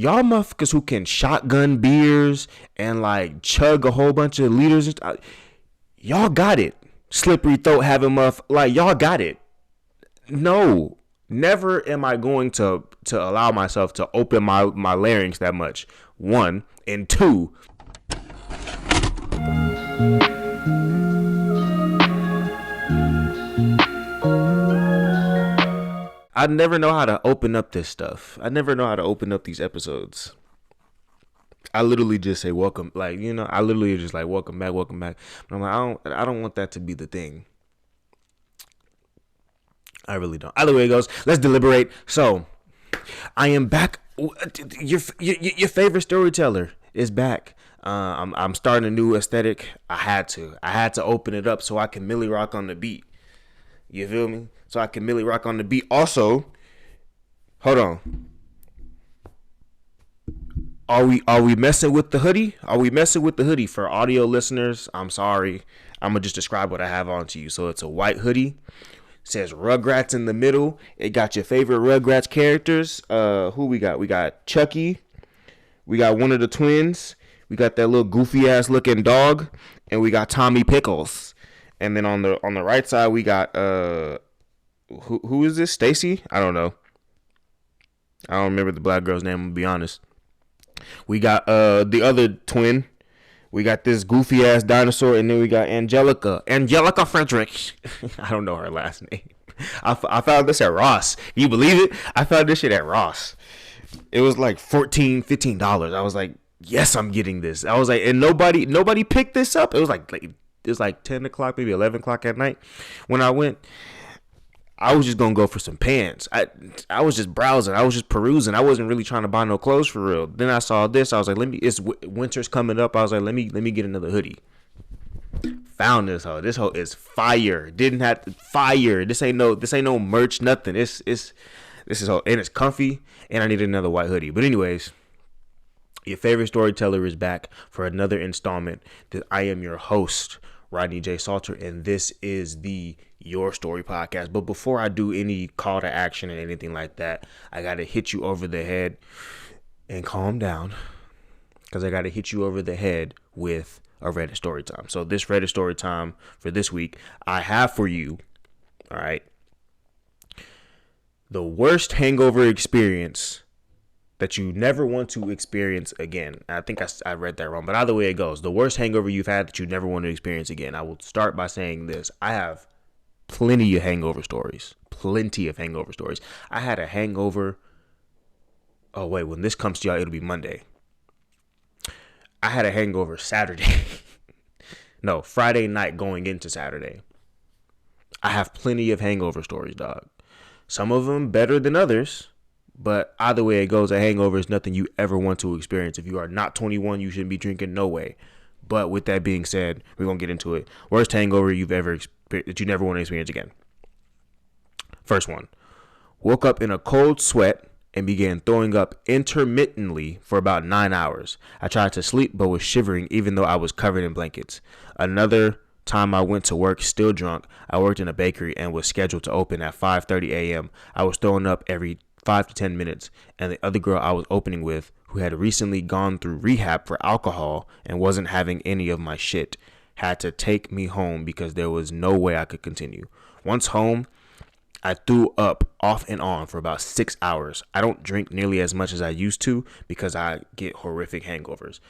Y'all motherfuckers who can shotgun beers and like chug a whole bunch of liters, y'all got it. Slippery throat having like y'all got it. No, never am I going to allow myself to open my larynx that much. One and two. I never know how to open up this stuff. I never know how to open up these episodes. I literally just say welcome, like, you know, I literally just like welcome back. But I'm like, I don't want that to be the thing. I really don't. Either way it goes, let's deliberate. So, I am back. Your favorite storyteller is back. I'm starting a new aesthetic. I had to open it up so I can Millie rock on the beat. You feel me? So I can Millie rock on the beat. Also, hold on. Are we messing with the hoodie? Are we messing with the hoodie? For audio listeners, I'm sorry. I'm gonna just describe what I have on to you. So it's a white hoodie. It says Rugrats in the middle. It got your favorite Rugrats characters. Who we got? We got Chucky. We got one of the twins. We got that little goofy ass looking dog, and we got Tommy Pickles. And then on the right side we got who is this? Stacy? I don't know. I don't remember the black girl's name, to be honest. We got the other twin. We got this goofy ass dinosaur, and then we got Angelica Fredericks. I don't know her last name. I found this at Ross. Can you believe it? I found this shit at Ross. It was like $15. I was like, yes, I'm getting this. I was like, and nobody picked this up. It was like 10 o'clock, maybe 11 o'clock at night. When I went, I was just gonna go for some pants. I was just browsing. I was just perusing. I wasn't really trying to buy no clothes for real. Then I saw this. I was like, it's winter's coming up. I was like, let me get another hoodie. Found this hoe. This hoe is fire. Didn't have to fire. This ain't no merch, nothing. This is hoe, and it's comfy. And I need another white hoodie. But anyways, your favorite storyteller is back for another installment. That I am your host, Rodney J. Salter, and this is the Your Story podcast. But before I do any call to action and anything like that, I got to hit you over the head and calm down, because I got to hit you over the head with a Reddit story time. So this Reddit story time for this week, I have for you, all right, the worst hangover experience that you never want to experience again. I think I read that wrong, but either way it goes, the worst hangover you've had that you never want to experience again. I will start by saying this. I have plenty of hangover stories. I had a hangover. Oh, wait, when this comes to y'all, it'll be Monday. I had a hangover Saturday. No, Friday night going into Saturday. I have plenty of hangover stories, dog. Some of them better than others. But either way it goes, a hangover is nothing you ever want to experience. If you are not 21, you shouldn't be drinking, no way. But with that being said, we're going to get into it. Worst hangover you've ever experienced that you never want to experience again. First one. Woke up in a cold sweat and began throwing up intermittently for about 9 hours. I tried to sleep but was shivering even though I was covered in blankets. Another time I went to work still drunk. I worked in a bakery and was scheduled to open at 5:30 a.m. I was throwing up every 5 to 10 minutes, and the other girl I was opening with, who had recently gone through rehab for alcohol and wasn't having any of my shit, had to take me home because there was no way I could continue. Once home, I threw up off and on for about 6 hours. I don't drink nearly as much as I used to because I get horrific hangovers.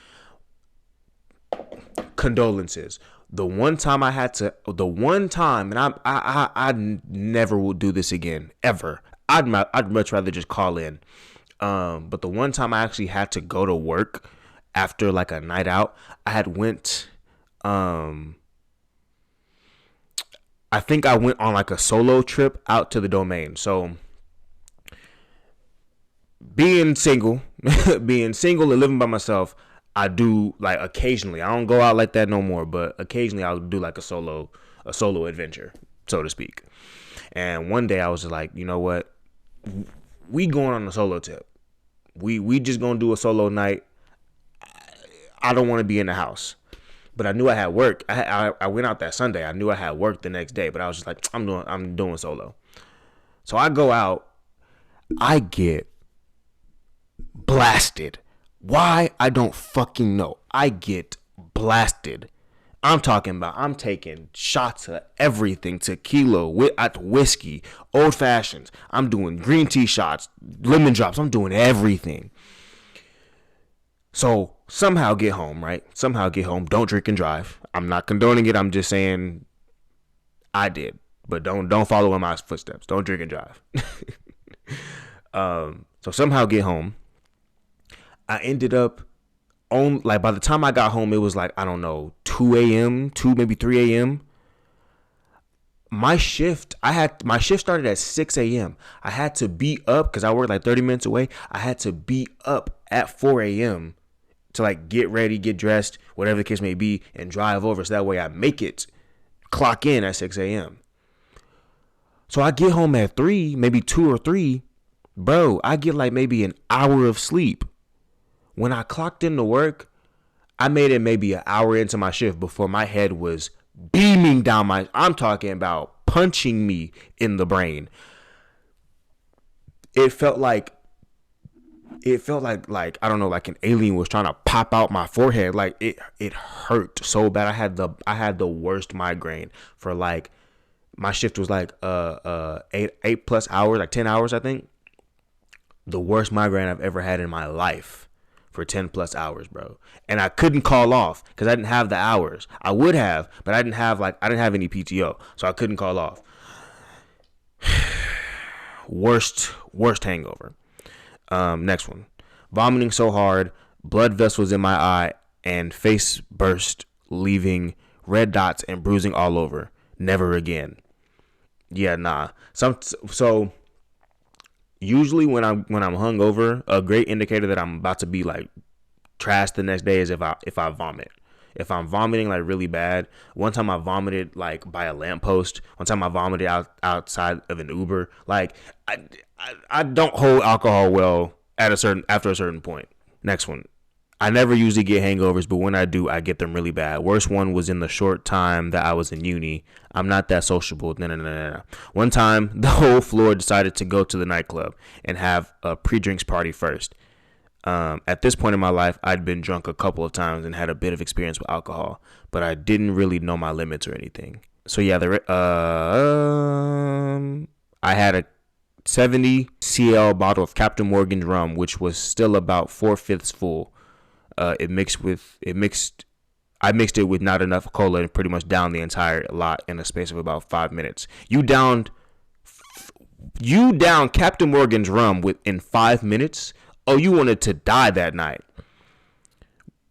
Condolences. The one time, and I never will do this again, ever. I'd much rather just call in. But the one time I actually had to go to work after like a night out, I had went, I think I went on like a solo trip out to the Domain. So being single and living by myself, I do like occasionally, I don't go out like that no more, but occasionally I'll do like a solo adventure, so to speak. And one day I was just like, you know what? We going on a solo tip. We just gonna do a solo night. I don't want to be in the house, but I knew I had work. I went out that Sunday. I knew I had work the next day, but I was just like, I'm doing solo. So I go out. I get blasted. Why? I don't fucking know. I get blasted. I'm talking about, I'm taking shots of everything. Tequila, whiskey, old fashions. I'm doing green tea shots, lemon drops. I'm doing everything. So somehow get home, right? Somehow get home. Don't drink and drive. I'm not condoning it. I'm just saying I did. But don't follow in my footsteps. Don't drink and drive. So somehow get home. I ended up on, like, by the time I got home, it was like, I don't know, 2 a.m., maybe 3 a.m. My shift started at 6 a.m. I had to be up because I worked like 30 minutes away. I had to be up at 4 a.m. to like get ready, get dressed, whatever the case may be, and drive over. So that way I make it clock in at 6 a.m. So I get home at 3, maybe 2 or 3. Bro, I get like maybe an hour of sleep. When I clocked into work, I made it maybe an hour into my shift before my head was beaming down I'm talking about punching me in the brain. It felt like I don't know, like an alien was trying to pop out my forehead. Like it hurt so bad. I had the worst migraine for like, my shift was like 8 plus hours, like 10 hours, I think. The worst migraine I've ever had in my life for 10 plus hours, bro. And I couldn't call off because I didn't have the hours. I would have, but I didn't have any PTO, so I couldn't call off. Worst hangover. Next one. Vomiting so hard, blood vessels in my eye, and face burst, leaving red dots and bruising all over. Never again. Yeah, nah. So usually when I'm hungover, a great indicator that I'm about to be like trash the next day is if I vomit. If I'm vomiting like really bad. One time I vomited like by a lamppost. One time I vomited outside of an Uber. Like I don't hold alcohol well after a certain point. Next one. I never usually get hangovers, but when I do, I get them really bad. Worst one was in the short time that I was in uni. I'm not that sociable. No. One time, the whole floor decided to go to the nightclub and have a pre-drinks party first. At this point in my life, I'd been drunk a couple of times and had a bit of experience with alcohol, but I didn't really know my limits or anything. So yeah, I had a 70 cl bottle of Captain Morgan's rum, which was still about 4/5 full. I mixed it with not enough cola and pretty much downed the entire lot in a space of about 5 minutes. You downed Captain Morgan's rum in 5 minutes. Oh, you wanted to die that night.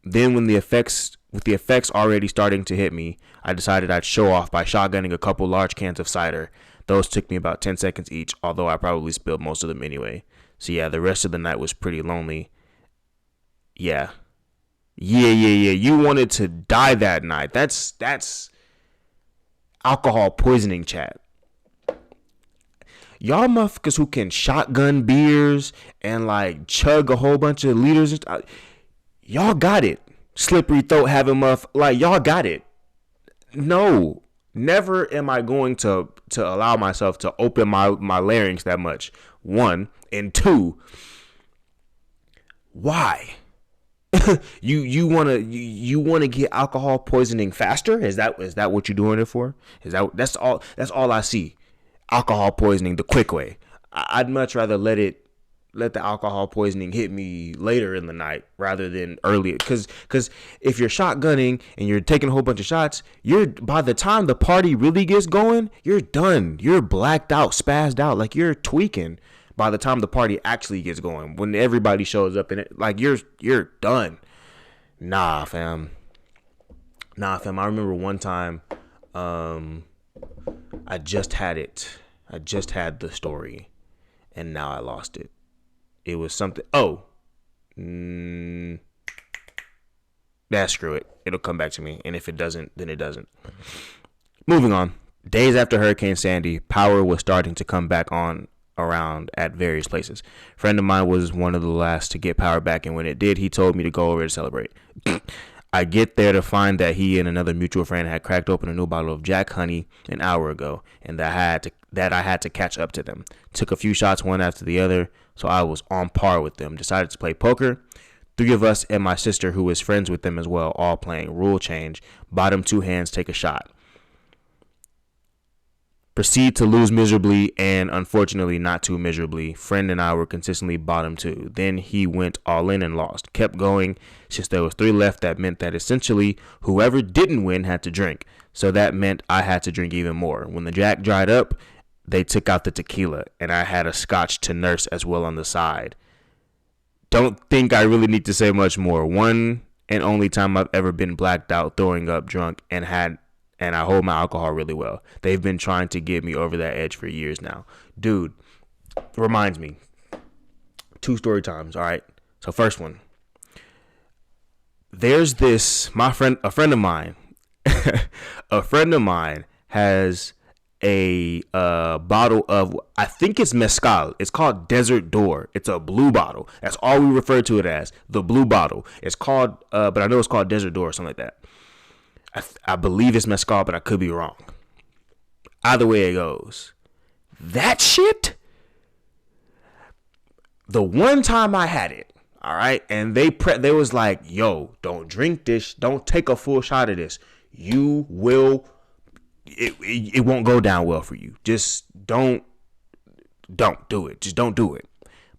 Then with the effects already starting to hit me, I decided I'd show off by shotgunning a couple large cans of cider. Those took me about 10 seconds each, although I probably spilled most of them anyway. So yeah, the rest of the night was pretty lonely. Yeah. You wanted to die that night. That's alcohol poisoning, chat. Y'all motherfuckers who can shotgun beers and like chug a whole bunch of liters, y'all got it. Slippery throat having like y'all got it. No, never am I going to allow myself to open my larynx that much. 1 and 2. Why? you wanna get alcohol poisoning faster? Is that what you're doing it for? That's all I see. Alcohol poisoning the quick way. I'd much rather let the alcohol poisoning hit me later in the night rather than earlier. Because if you're shotgunning and you're taking a whole bunch of shots, by the time the party really gets going, you're done. You're blacked out, spazzed out, like you're tweaking. By the time the party actually gets going, when everybody shows up in it, like you're done. Nah, fam. I remember one time, I just had it. I just had the story, and now I lost it. It was something. Screw it. It'll come back to me, and if it doesn't, then it doesn't. Moving on. Days after Hurricane Sandy, power was starting to come back on around at various places. A friend of mine was one of the last to get power back, and when it did, he told me to go over to celebrate. I get there to find that he and another mutual friend had cracked open a new bottle of Jack Honey an hour ago, and that I had to catch up to them. Took a few shots one after the other, So I was on par with them. Decided to play poker. 3 of us and my sister, who was friends with them as well, all playing. Rule change. Bottom 2 hands, take a shot. Proceed to lose miserably, and unfortunately not too miserably. Friend and I were consistently bottom 2. Then he went all in and lost. Kept going. Since there was 3 left, that meant that essentially whoever didn't win had to drink. So that meant I had to drink even more. When the jack dried up, they took out the tequila, and I had a scotch to nurse as well on the side. Don't think I really need to say much more. One and only time I've ever been blacked out, throwing up, drunk, and I hold my alcohol really well. They've been trying to get me over that edge for years now. Dude, reminds me. 2 story times, all right? So first one. There's this, a friend of mine. A friend of mine has a bottle of, I think it's mezcal. It's called Desert Door. It's a blue bottle. That's all we refer to it as, the blue bottle. It's called, but I know it's called Desert Door or something like that. I believe it's mezcal, but I could be wrong. Either way it goes, that shit, the one time I had it, all right, and they was like, yo, don't drink this, don't take a full shot of this. You will, it won't go down well for you. Just don't do it. Just don't do it.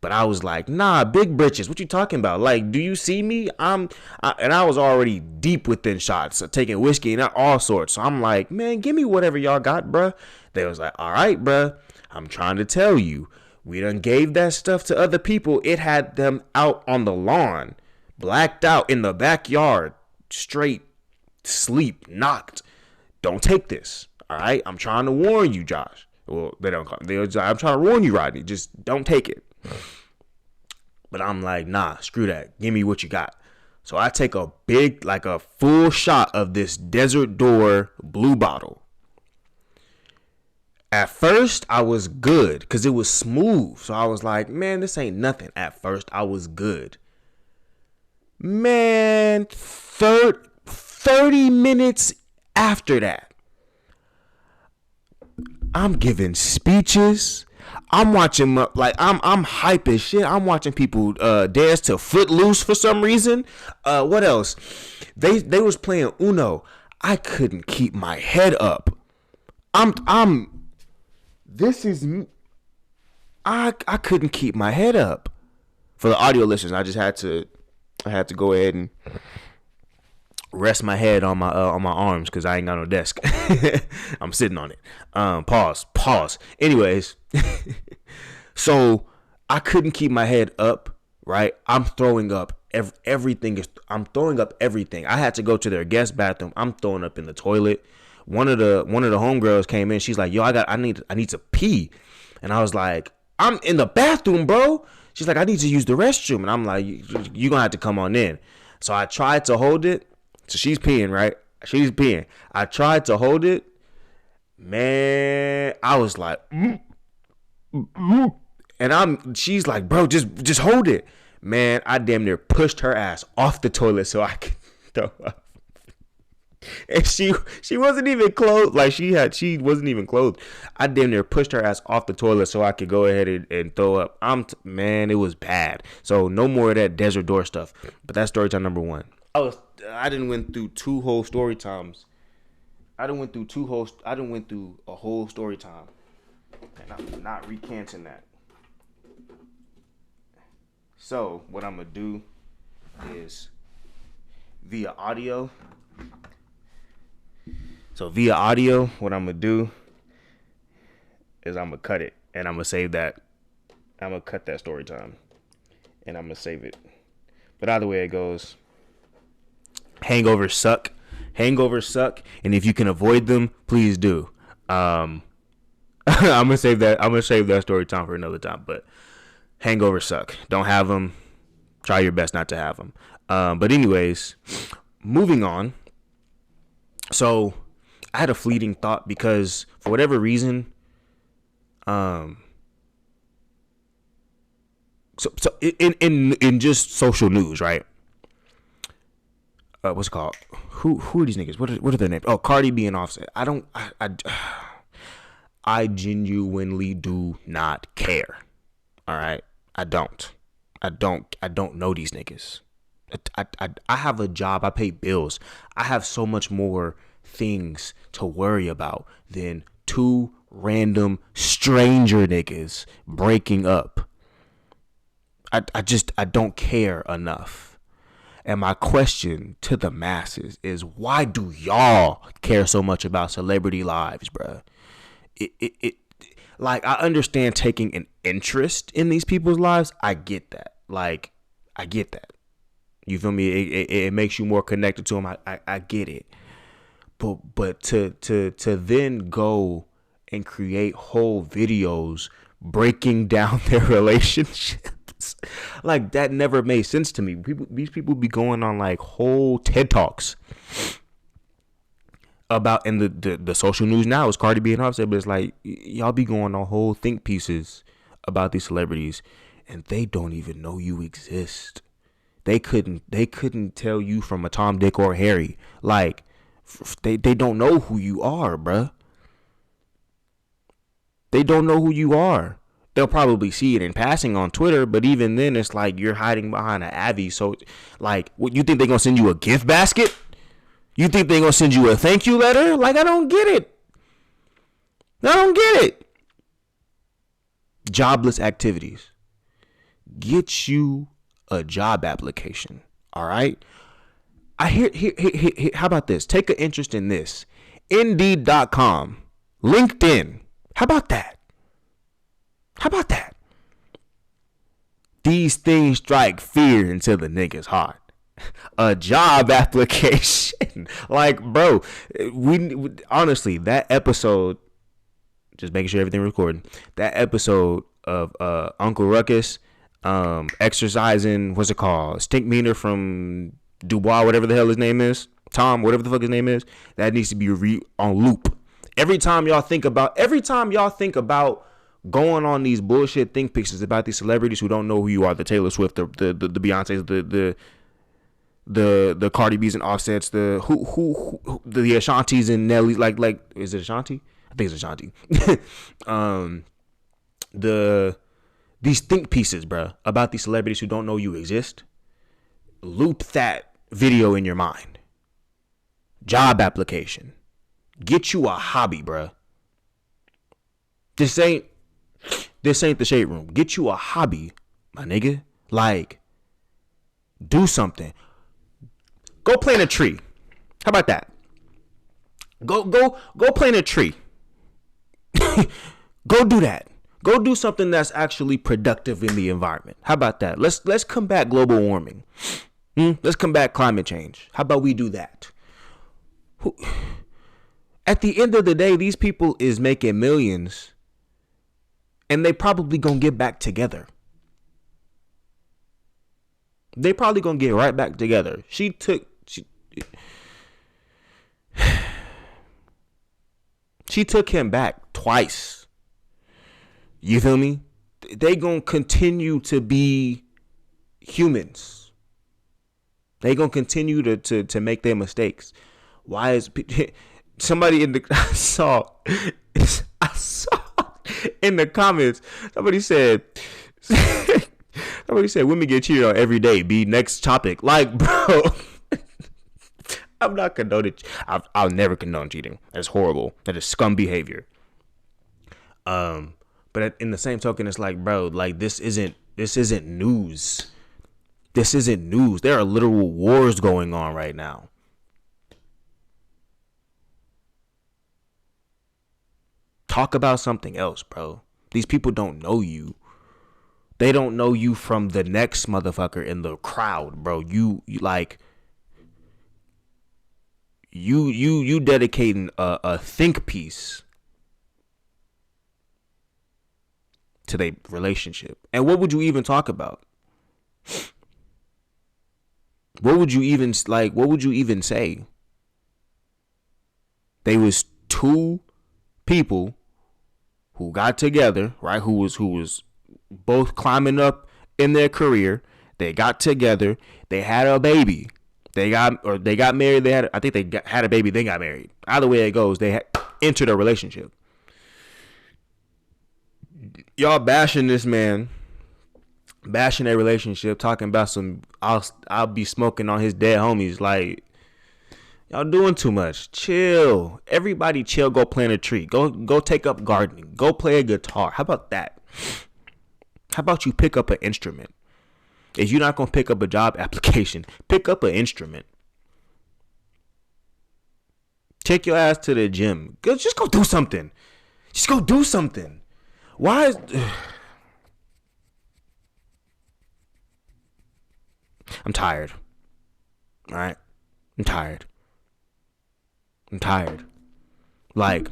But I was like, nah, big britches. What you talking about? Like, do you see me? And I was already deep within shots, taking whiskey and all sorts. So I'm like, man, give me whatever y'all got, bruh. They was like, all right, bruh. I'm trying to tell you, we done gave that stuff to other people. It had them out on the lawn, blacked out in the backyard, straight sleep, knocked. Don't take this, all right? I'm trying to warn you, Josh. Well, they don't call me. I'm trying to warn you, Rodney. Just don't take it. But I'm like, nah, screw that. Give me what you got. So I take a big, like a full shot of this Desert Door blue bottle. At first, I was good because it was smooth. So I was like, man, this ain't nothing. At first, I was good. Man, 30 minutes after that, I'm giving speeches. I'm watching, like, I'm hype as shit. I'm watching people dance to Footloose for some reason. What else? They was playing Uno. I couldn't keep my head up. I couldn't keep my head up. For the audio listeners, I had to go ahead and rest my head on my arms because I ain't got no desk. I'm sitting on it. Pause. Anyways, so I couldn't keep my head up. Right, I'm throwing up everything. I'm throwing up everything. I had to go to their guest bathroom. I'm throwing up in the toilet. One of the homegirls came in. She's like, "Yo, I need to pee," and I was like, "I'm in the bathroom, bro." She's like, "I need to use the restroom," and I'm like, "You gonna have to come on in." So I tried to hold it. So she's peeing, right? She's peeing. I tried to hold it. Man, I was like, and she's like, bro, just hold it. Man, I damn near pushed her ass off the toilet so I could throw up. And she wasn't even clothed. Like she wasn't even clothed. I damn near pushed her ass off the toilet so I could go ahead and throw up. Man, it was bad. So no more of that Desert Door stuff. But that's story time number 1. I didn't went through 2 whole story times. I didn't went through a whole story time. And I'm not recanting that. So what I'm gonna do is via audio. What I'm gonna do is I'm gonna cut it and I'm gonna save that. I'm gonna cut that story time and I'm gonna save it. But either way it goes, hangovers suck. And if you can avoid them, please do. I'm gonna save that story time for another time. But hangovers suck. Don't have them. Try your best not to have them. But anyways, moving on. So I had a fleeting thought because for whatever reason, so in just social news, right? What's it called? Who are these niggas? What are their names? Oh, Cardi B and Offset. I genuinely do not care. All right. I don't. I don't know these niggas. I have a job. I pay bills. I have so much more things to worry about than two random stranger niggas breaking up. I don't care enough. And my question to the masses is, why do y'all care so much about celebrity lives, bruh? It like, I understand taking an interest in these people's lives. I get that. Like, I get that. You feel me? It makes you more connected to them. I get it. But to then go and create whole videos breaking down their relationships, like, that never made sense to me. These people be going on like whole TED Talks about, and the social news now is Cardi B and Offset, but it's like, y'all be going on whole think pieces about these celebrities, and they don't even know you exist. They couldn't tell you from a Tom, Dick, or Harry. Like, they don't know who you are, bruh. They don't know who you are. They'll probably see it in passing on Twitter, but even then, it's like you're hiding behind an Abby. So, like, what, you think they're gonna send you a gift basket? You think they're gonna send you a thank you letter? Like, I don't get it. I don't get it. Jobless activities. Get you a job application. All right. I hear, how about this? Take an interest in this. Indeed.com. LinkedIn. How about that? How about that? These things strike fear into the nigga's heart. A job application. Like, bro, we honestly, that episode, just making sure everything recording, that episode of Uncle Ruckus exercising, what's it called? Stink Meaner from Dubois, whatever the hell his name is. Tom, whatever the fuck his name is. That needs to be on loop. Every time y'all think about going on these bullshit think pieces about these celebrities who don't know who you are, the Taylor Swift, the Beyonces, the Cardi B's and Offsets, the Ashantis and Nelly, like is it Ashanti? I think it's Ashanti. These think pieces, bruh, about these celebrities who don't know you exist. Loop that video in your mind. Job application. Get you a hobby, bruh. This ain't the Shade Room. Get you a hobby, my nigga. Like, do something. Go plant a tree. How about that? Go plant a tree. Go do that. Go do something that's actually productive in the environment. How about that? Let's combat global warming. Let's combat climate change. How about we do that? At the end of the day, these people is making millions, and they probably gonna get back together. They probably gonna get right back together. She took him back twice. You feel me? They gonna continue to be humans. They gonna continue to make their mistakes. Why is somebody in the I saw in the comments, somebody said women get cheated on every day. Be next topic. Like, bro, I'm not condoning. I'll never condone cheating. That's horrible. That is scum behavior. But in the same token, it's like, bro, like, this isn't news. This isn't news. There are literal wars going on right now. Talk about something else, bro. These people don't know you. They don't know you from the next motherfucker in the crowd, bro. You like, you dedicating a think piece to their relationship. And what would you even talk about? What would you even say? They was two people who got together, right? Who was both climbing up in their career. They got together. They had a baby. They got married. Had a baby. Then got married. Either way it goes, they entered a relationship. Y'all bashing this man bashing their relationship, talking about some I'll be smoking on his dead homies. Like, y'all doing too much. Chill. Everybody chill. Go plant a tree. Go take up gardening. Go play a guitar. How about that? How about you pick up an instrument? If you're not going to pick up a job application, pick up an instrument. Take your ass to the gym. Just go do something. Just go do something. Why is... I'm tired. All right? I'm tired. Like,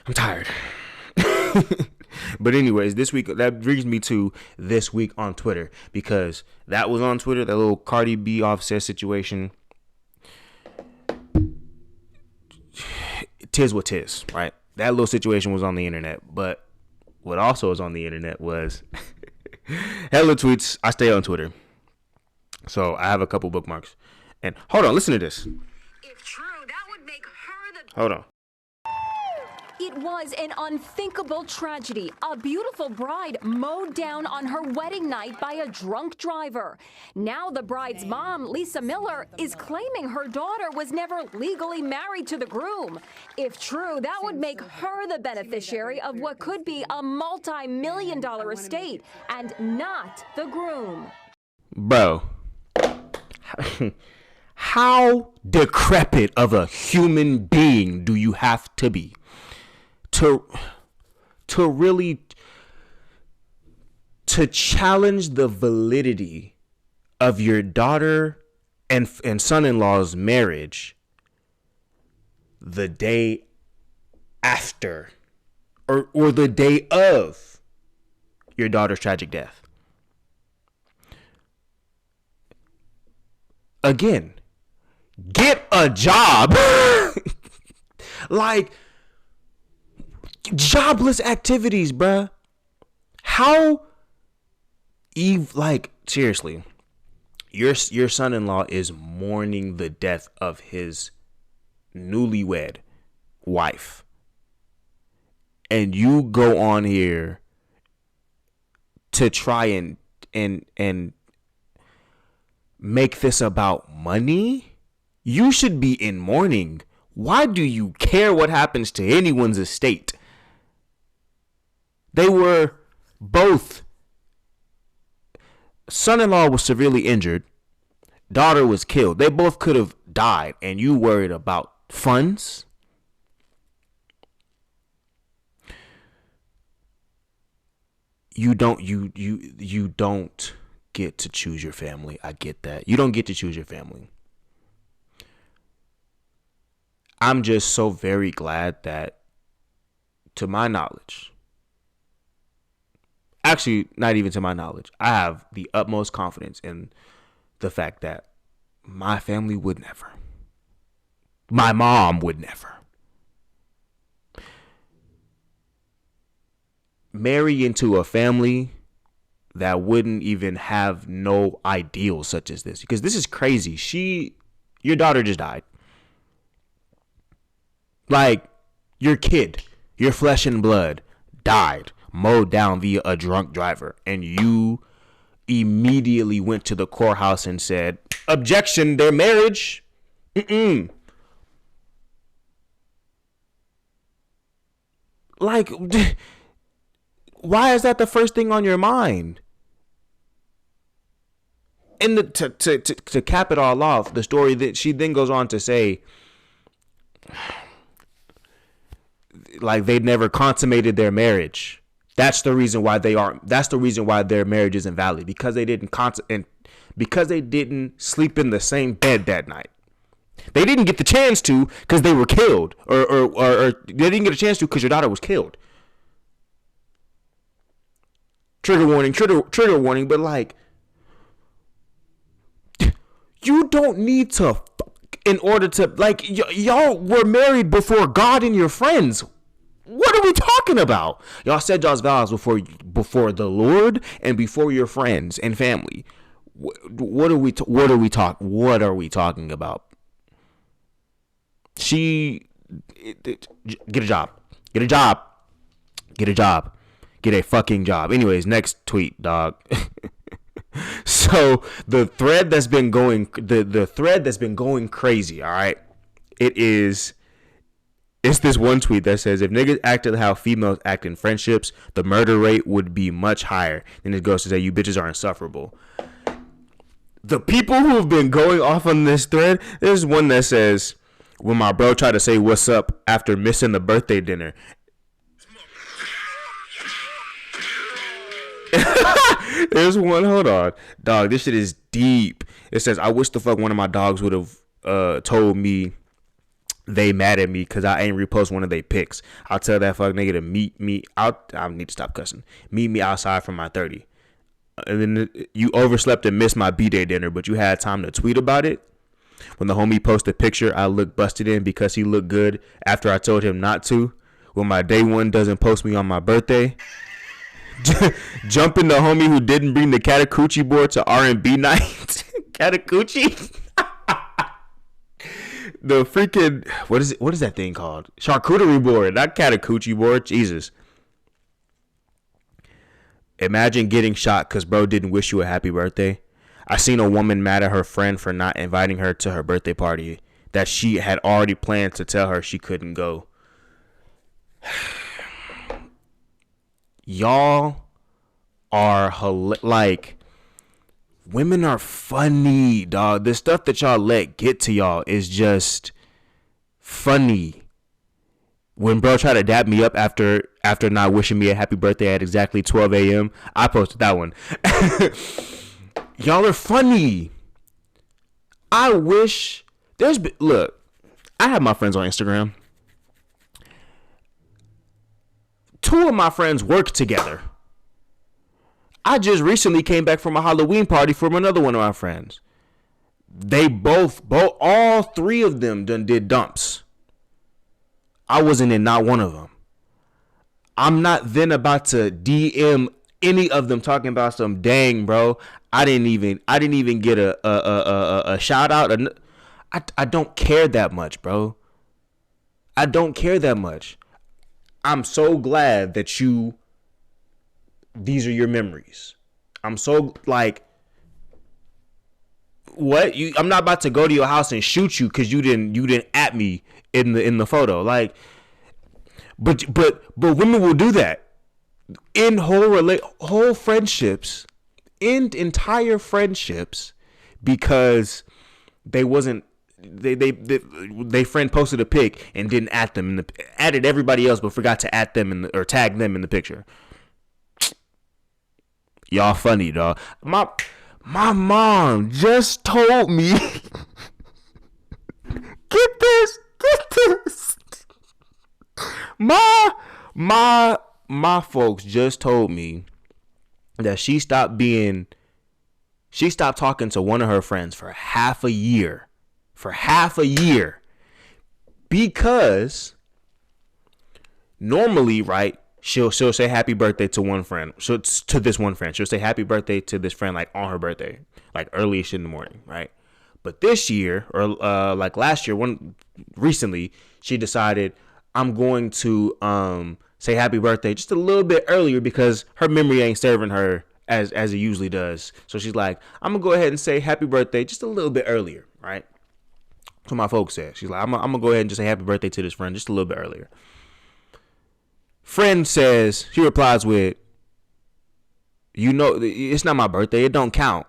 I'm tired. But anyways, this week, that brings me to this week on Twitter, because that was on Twitter, that little Cardi B Offset situation. Tis what tis, right? That little situation was on the internet. But what also was on the internet was hella tweets. I stay on Twitter, so I have a couple bookmarks. And hold on, listen to this. If true, that would make her the... Hold on. It was an unthinkable tragedy. A beautiful bride mowed down on her wedding night by a drunk driver. Now the bride's mom, Lisa Miller, is claiming her daughter was never legally married to the groom. If true, that would make her the beneficiary of what could be a multi-million-dollar estate, and not the groom. Bro. How decrepit of a human being do you have to be to really challenge the validity of your daughter and son-in-law's marriage the day after or the day of your daughter's tragic death? Again, get a job. Like, jobless activities, bruh. How like, seriously, your son-in-law is mourning the death of his newlywed wife, and you go on here to try and make this about money? You should be in mourning. Why do you care what happens to anyone's estate? They were both... Son-in-law was severely injured. Daughter was killed. They both could have died, and you worried about funds? You don't get to choose your family. I get that. You don't get to choose your family. I'm just so very glad that, to my knowledge, actually not even to my knowledge, I have the utmost confidence in the fact that my family would never, my mom would never marry into a family that wouldn't even have no ideals such as this. Because this is crazy. Your daughter just died. Like, your kid, your flesh and blood, died, mowed down via a drunk driver. And you immediately went to the courthouse and said, objection, their marriage. Like, why is that the first thing on your mind? And to cap it all off, the story that she then goes on to say, like, they'd never consummated their marriage. That's the reason why that's the reason why their marriage is invalid, because they didn't because they didn't sleep in the same bed that night. They didn't get the chance to because they were killed, or they didn't get a chance to because your daughter was killed. Trigger warning, but like, you don't need to, in order to, like, y'all were married before God and your friends. What are we talking about? Y'all said y'all's vows before the Lord and before your friends and family. What are we talking about? Get a job. Get a fucking job. Anyways, next tweet, dog. So the thread that's been going crazy, all right? It's this one tweet that says if niggas acted how females act in friendships, the murder rate would be much higher. Then it goes to say you bitches are insufferable. The people who have been going off on this thread, there's one that says when my bro tried to say what's up after missing the birthday dinner. There's one, hold on, dog, this shit is deep. It says I wish the fuck one of my dogs would have told me they mad at me because I ain't repost one of their pics. I'll tell that fuck nigga to meet me out. I need to stop cussing. Meet me outside for my 30. And then you overslept and missed my B-day dinner, but you had time to tweet about it. When the homie posted a picture I look busted in because he looked good after I told him not to. When my day one doesn't post me on my birthday. Jumping the homie who didn't bring the Catacoochie board to R&B night. Catacoochie? The freaking, what is that thing called? Charcuterie board, not Catacoochie board. Jesus. Imagine getting shot because bro didn't wish you a happy birthday. I seen a woman mad at her friend for not inviting her to her birthday party that she had already planned to tell her she couldn't go. Y'all are like, women are funny, dog. The stuff that y'all let get to y'all is just funny. When bro tried to dap me up after not wishing me a happy birthday at exactly 12 a.m., I posted that one. Y'all are funny. I wish look, I have my friends on Instagram. 2 of my friends work together. I just recently came back from a Halloween party from another one of my friends. They all 3 of them done did dumps. I wasn't in not one of them. I'm not then about to DM any of them talking about some dang, bro. I didn't even get a shout out. I don't care that much, bro. I don't care that much. I'm so glad that these are your memories. I'm so like, what? I'm not about to go to your house and shoot you because you didn't at me in the photo. Like, but women will do that in whole friendships, in entire friendships, because they friend posted a pic and didn't at them added everybody else but forgot to at them or tag them in the picture. Y'all funny, dog. My mom just told me get this my folks just told me that she stopped talking to one of her friends for half a year because normally, right, she'll say happy birthday to one friend. She'll say happy birthday to this friend like on her birthday, like early-ish in the morning, right? But this year, or like last year, recently, she decided I'm going to say happy birthday just a little bit earlier because her memory ain't serving her as it usually does. So she's like, I'm gonna go ahead and say happy birthday just a little bit earlier, right? That's what my folks said. She's like, I'm gonna go ahead and just say happy birthday to this friend just a little bit earlier. Friend says, she replies with, you know, it's not my birthday, it don't count.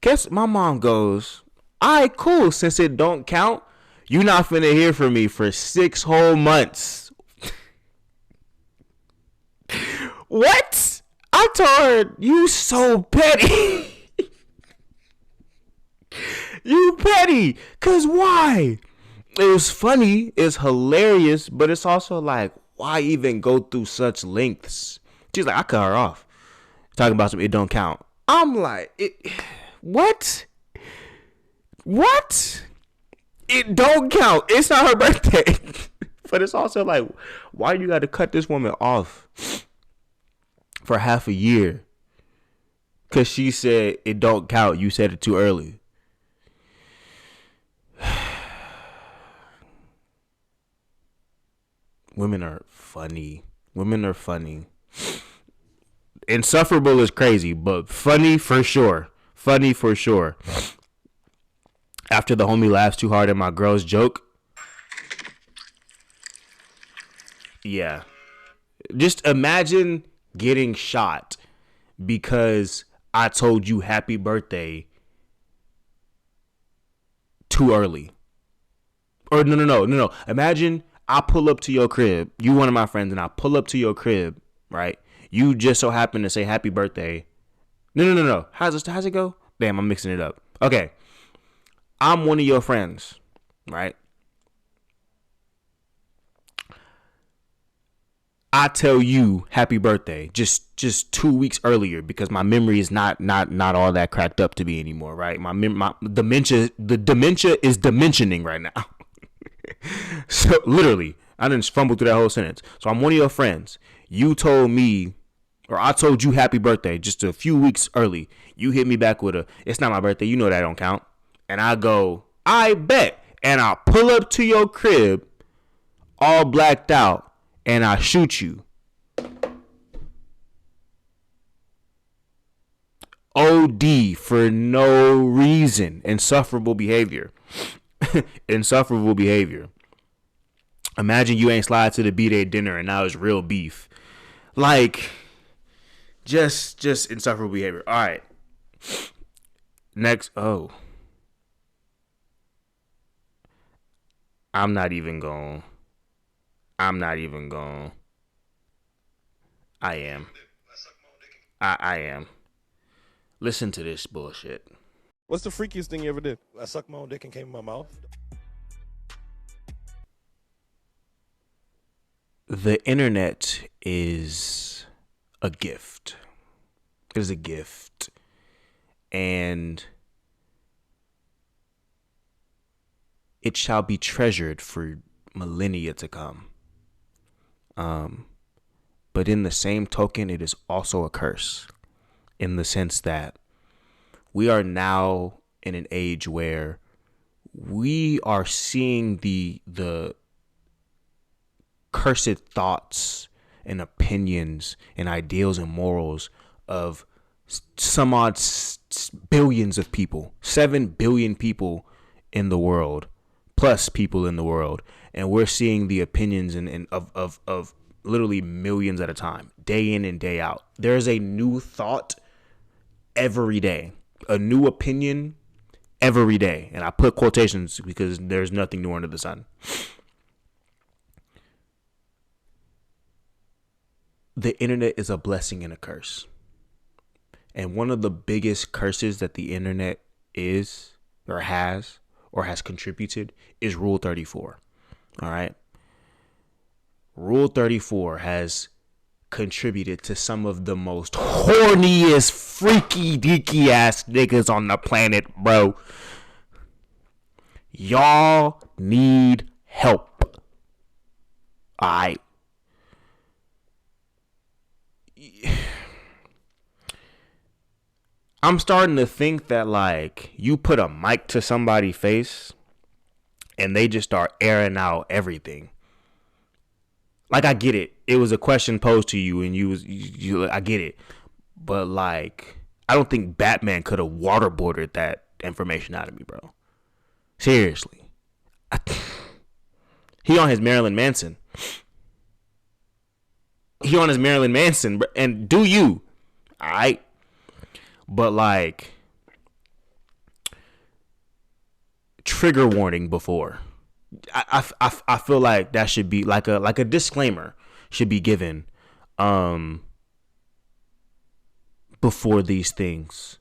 Guess my mom goes, all right, cool. Since it don't count, you not finna hear from me for 6 whole months. What? I told her, you so petty. You petty. Cause why? It was funny, it's hilarious, but it's also like, why even go through such lengths? She's like, I cut her off. Talking about some, it don't count. I'm like, what? What? It don't count. It's not her birthday. But it's also like, why you got to cut this woman off for half a year? Because she said it don't count. You said it too early. Women are funny. Women are funny. Insufferable is crazy, but funny for sure. Funny for sure. After the homie laughs too hard at my girl's joke. Yeah. Just imagine getting shot because I told you happy birthday too early. Or no. Imagine I pull up to your crib. You one of my friends, and I pull up to your crib, right? You just so happen to say happy birthday. No. How's it go? Damn, I'm mixing it up. Okay. I'm one of your friends, right? I tell you happy birthday just 2 weeks earlier because my memory is not all that cracked up to be anymore, right? My dementia is dimensioning right now. So literally, I didn't fumble through that whole sentence. So I'm one of your friends. You told me, or I told you happy birthday just a few weeks early. You hit me back with it's not my birthday. You know that don't count. And I go, I bet. And I pull up to your crib all blacked out and I shoot you. OD for no reason. Insufferable behavior. Insufferable behavior. Imagine you ain't slide to the B-Day dinner and now it's real beef. Like, just insufferable behavior. All right. Next. Oh. I'm not even going. I am. I am. Listen to this bullshit. What's the freakiest thing you ever did? I sucked my own dick and came in my mouth. The internet is a gift. It is a gift. And it shall be treasured for millennia to come. But in the same token, it is also a curse in the sense that we are now in an age where we are seeing the cursed thoughts and opinions and ideals and morals of some odd billions of people, 7 billion people in the world, plus people in the world. And we're seeing the opinions of literally millions at a time, day in and day out. There's a new thought every day, a new opinion every day. And I put quotations because there's nothing new under the sun. The internet is a blessing and a curse. And one of the biggest curses that the internet is or has contributed is Rule 34. All right. Rule 34 has contributed to some of the most horniest, freaky, deaky ass niggas on the planet, bro. Y'all need help. All right. I'm starting to think that, like, you put a mic to somebody's face and they just start airing out everything. Like, I get it. It was a question posed to you and you I get it. But, like, I don't think Batman could have waterboarded that information out of me, bro. Seriously. He on his Marilyn Manson. And do you. All right. But, like, trigger warning before. I feel like that should be like a disclaimer should be given before these things.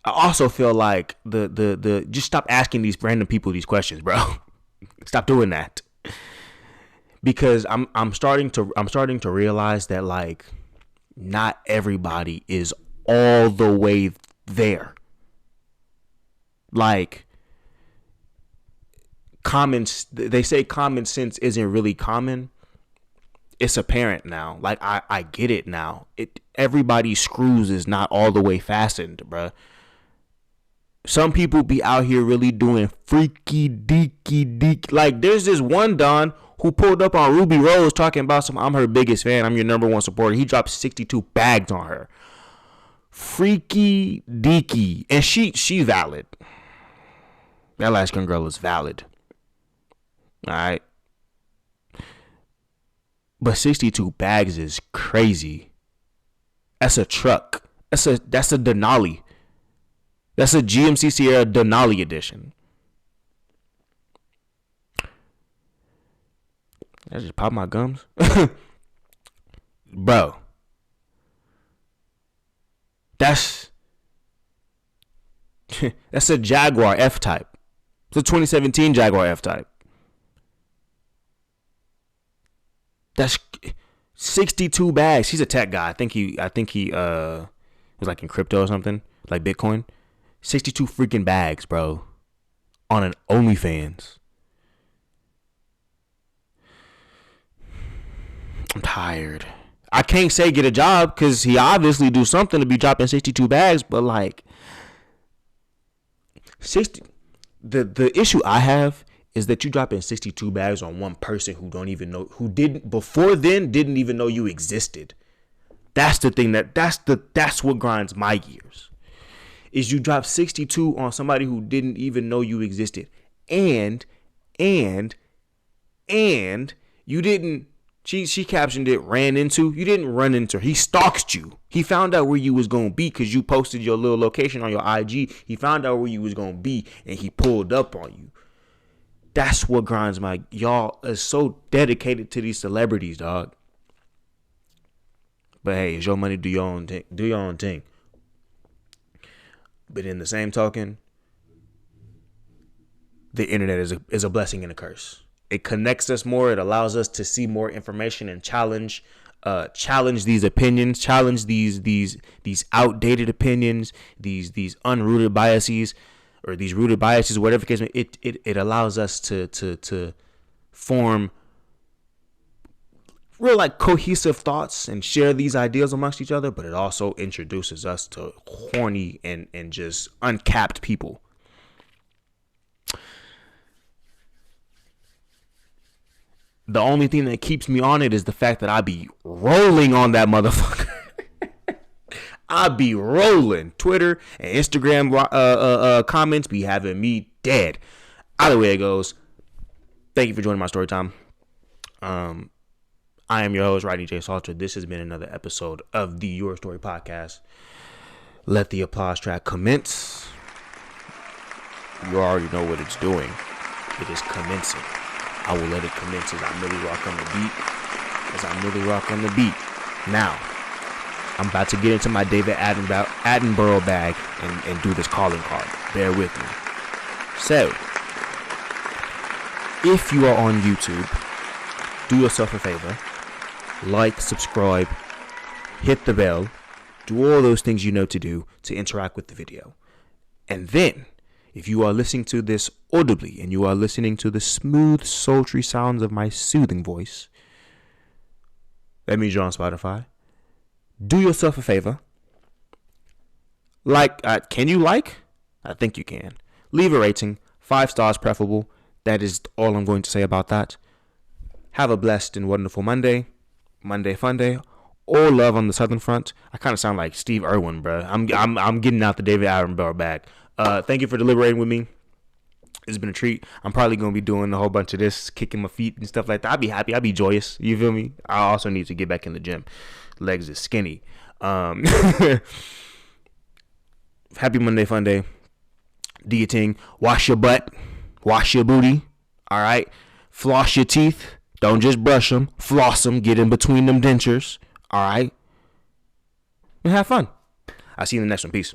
I also feel like the just stop asking these random people these questions, bro. Stop doing that. Because I'm starting to realize that, like, not everybody is all the way there. Like, they say common sense isn't really common. It's apparent now. Like, I get it now. Everybody's screws is not all the way fastened, bruh. Some people be out here really doing freaky deaky. Like, there's this one Don who pulled up on Ruby Rose talking about some, I'm her biggest fan, I'm your number one supporter. He dropped 62 bags on her. Freaky deaky. And she valid. That light skin girl is valid. Alright. But 62 bags is crazy. That's a truck. That's a Denali. That's a GMC Sierra Denali edition. I just popped my gums. Bro. That's a Jaguar F-Type. It's a 2017 Jaguar F-Type. That's 62 bags. He's a tech guy. I think he was like in crypto or something, like Bitcoin. 62 freaking bags, bro, on an OnlyFans. I'm tired. I can't say get a job because he obviously do something to be dropping 62 bags, but like 60. The issue I have is that you dropping 62 bags on one person who don't even know, who didn't even know you existed. That's the thing that's what grinds my gears. Is you drop 62 on somebody who didn't even know you existed. And you didn't, she captioned it, you didn't run into her. He stalked you. He found out where you was going to be because you posted your little location on your IG. He found out where you was going to be and he pulled up on you. That's what grinds my, y'all are so dedicated to these celebrities, dog. But hey, it's your money, do your own thing. But in the same token, the internet is a blessing and a curse. It connects us more. It allows us to see more information and challenge these opinions, challenge these outdated opinions, these unrooted biases, or these rooted biases, whatever case. It allows us to form real like cohesive thoughts and share these ideas amongst each other, but it also introduces us to horny and just uncapped people. The only thing that keeps me on it is the fact that I be rolling on that motherfucker. I be rolling. Twitter and Instagram comments be having me dead. Either way it goes, thank you for joining my story time. I am your host, Rodney J. Salter. This has been another episode of the Your Story podcast. Let the applause track commence. You already know what it's doing. It is commencing. I will let it commence as I really rock on the beat. Now, I'm about to get into my David Attenborough bag and do this calling card. Bear with me. So, if you are on YouTube, do yourself a favor. Like, subscribe, hit the bell, do all those things you know to do to interact with the video. And then, if you are listening to this audibly and you are listening to the smooth, sultry sounds of my soothing voice, that means you're on Spotify. Do yourself a favor. Can you like? I think you can. Leave a rating, 5 stars preferable. That is all I'm going to say about that. Have a blessed and wonderful Monday fun day. All love on the Southern Front. I kind of sound like Steve Irwin, bro. I'm getting out the David Attenborough bag. Thank you for deliberating with me. It's been a treat. I'm probably going to be doing a whole bunch of this, kicking my feet and stuff like that. I'll be happy. I'll be joyous. You feel me? I also need to get back in the gym. Legs is skinny. Happy Monday fun day. Do your thing. Wash your butt. Wash your booty. All right. Floss your teeth. Don't just brush them. Floss them. Get in between them dentures. All right. And have fun. I'll see you in the next one. Peace.